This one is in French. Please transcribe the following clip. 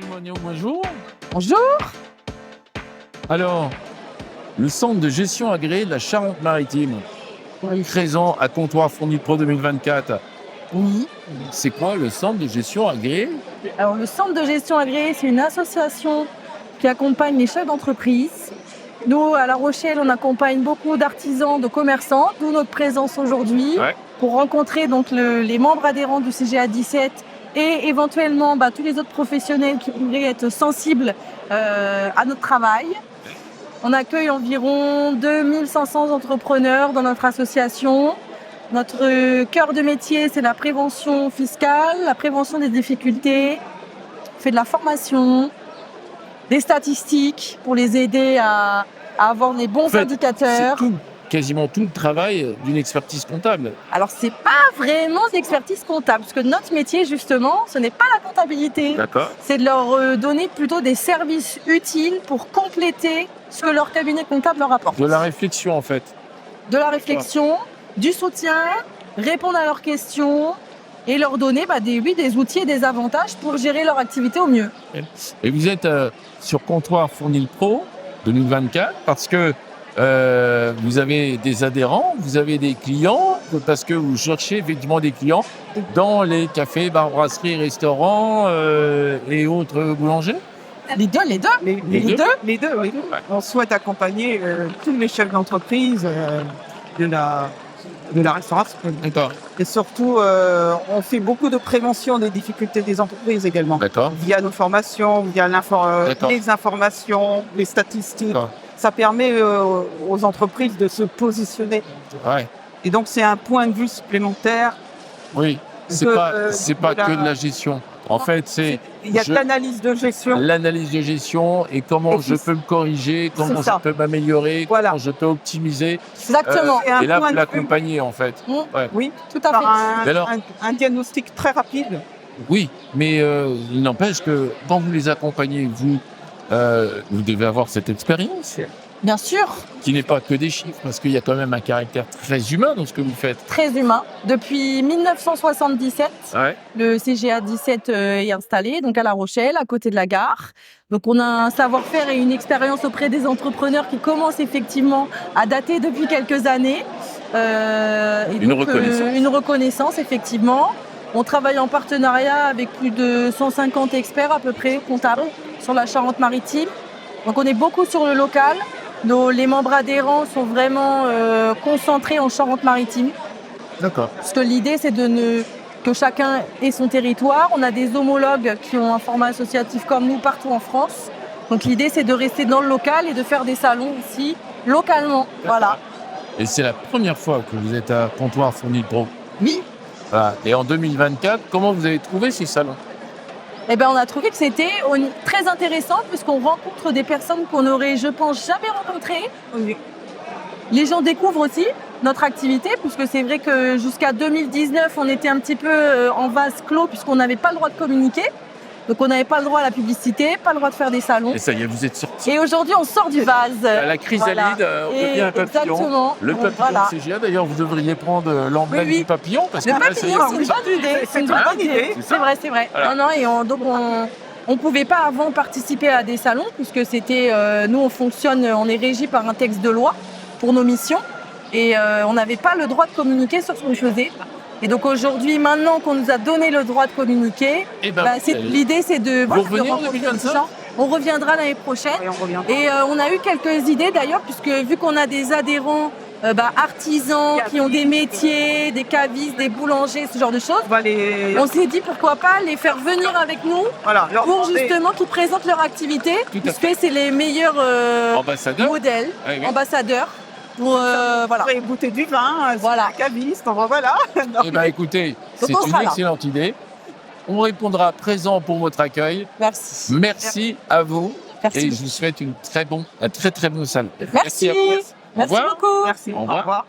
Monio, bonjour. Bonjour. Alors, le centre de gestion agréé de la Charente-Maritime, présent à Comptoir Fourni Pro 2024. Oui. C'est quoi le centre de gestion agréé? Alors, le centre de gestion agréé, c'est une association qui accompagne les chefs d'entreprise. Nous, à La Rochelle, on accompagne beaucoup d'artisans, de commerçants, d'où notre présence aujourd'hui, Ouais. pour rencontrer donc les membres adhérents du CGA 17 et éventuellement tous les autres professionnels qui pourraient être sensibles à notre travail. On accueille environ 2500 entrepreneurs dans notre association. Notre cœur de métier, c'est la prévention fiscale, la prévention des difficultés. On fait de la formation, des statistiques pour les aider à avoir les bons indicateurs. C'est quasiment tout le travail d'une expertise comptable. Alors, c'est pas vraiment d'expertise comptable, parce que notre métier, justement, ce n'est pas la comptabilité. D'accord. C'est de leur donner plutôt des services utiles pour compléter ce que leur cabinet comptable leur apporte. De la réflexion, en fait. De la réflexion, du soutien, répondre à leurs questions et leur donner des outils et des avantages pour gérer leur activité au mieux. Et vous êtes sur Comptoir Fourni Pro 2024 parce que vous avez des adhérents, vous avez des clients, parce que vous cherchez effectivement des clients dans les cafés, bars, brasseries, restaurants et autres boulangers. Les deux. Les deux, oui. On souhaite accompagner tous les chefs d'entreprise de la restauration. D'accord. Et surtout, on fait beaucoup de prévention des difficultés des entreprises également. D'accord. Via nos formations, via les informations, les statistiques. D'accord. Ça permet aux entreprises de se positionner. Ouais. Et donc, c'est un point de vue supplémentaire. Oui. C'est pas que de la gestion. En fait, il y a de l'analyse de gestion. L'analyse de gestion et comment je peux me corriger, comment je peux m'améliorer, Voilà. comment je peux optimiser. Exactement. Et là, vous l'accompagnez, en fait. Ouais. Oui, Tout à fait. un diagnostic très rapide. Oui, mais il n'empêche que quand vous les accompagnez, vous devez avoir cette expérience Bien sûr, qui n'est pas que des chiffres, parce qu'il y a quand même un caractère très humain dans ce que vous faites. très humain. Depuis 1977, Ouais. le CGA 17 est installé, donc à La Rochelle, à côté de la gare. Donc on a un savoir-faire et une expérience auprès des entrepreneurs qui commencent effectivement à dater depuis quelques années. Une reconnaissance. Une reconnaissance, effectivement. On travaille en partenariat avec plus de 150 experts à peu près comptables sur la Charente-Maritime. Donc on est beaucoup sur le local. Les membres adhérents sont vraiment concentrés en Charente-Maritime. D'accord. Parce que l'idée, c'est que chacun ait son territoire. On a des homologues qui ont un format associatif comme nous partout en France. Donc l'idée, c'est de rester dans le local et de faire des salons ici, localement. Voilà. Et c'est la première fois que vous êtes à Comptoir Fourni Pro. Oui. Voilà. Et en 2024, comment vous avez trouvé ces salons? Eh ben, on a trouvé que c'était très intéressant puisqu'on rencontre des personnes qu'on n'aurait, je pense, jamais rencontrées. Oui. Les gens découvrent aussi notre activité, puisque c'est vrai que jusqu'à 2019, on était un petit peu en vase clos puisqu'on n'avait pas le droit de communiquer. Donc on n'avait pas le droit à la publicité, pas le droit de faire des salons. Et ça y est, vous êtes sortis. Et aujourd'hui, on sort du vase. La chrysalide, on devient un papillon. Exactement. Le papillon Voilà. CGA, d'ailleurs, vous devriez prendre l'emblème Oui. du papillon. Parce Le que là, papillon, c'est une bonne idée. C'est une bonne idée. C'est vrai, c'est vrai. Voilà. Non, et on ne pouvait pas avant participer à des salons, puisque c'était, nous, on est régi par un texte de loi pour nos missions. Et on n'avait pas le droit de communiquer sur ce qu'on faisait. Et donc aujourd'hui, maintenant qu'on nous a donné le droit de communiquer, l'idée c'est de revenez en rencontrer 2025 des gens. On reviendra l'année prochaine. Et on a eu quelques idées d'ailleurs, puisque vu qu'on a des adhérents artisans qui ont des métiers, des cavistes, des boulangers, ce genre de choses, on s'est dit pourquoi pas les faire venir avec nous pour justement qu'ils présentent leur activité, puisque c'est les meilleurs modèles, ambassadeurs. Voilà. Goûter du vin, voilà. Caviste, voilà. Eh bien, écoutez, c'est une excellente idée. On répondra présent pour votre accueil. Merci. Merci à vous. Merci. Et je vous souhaite un très très bon salon. Merci. Au revoir. Merci beaucoup. Merci. Au revoir.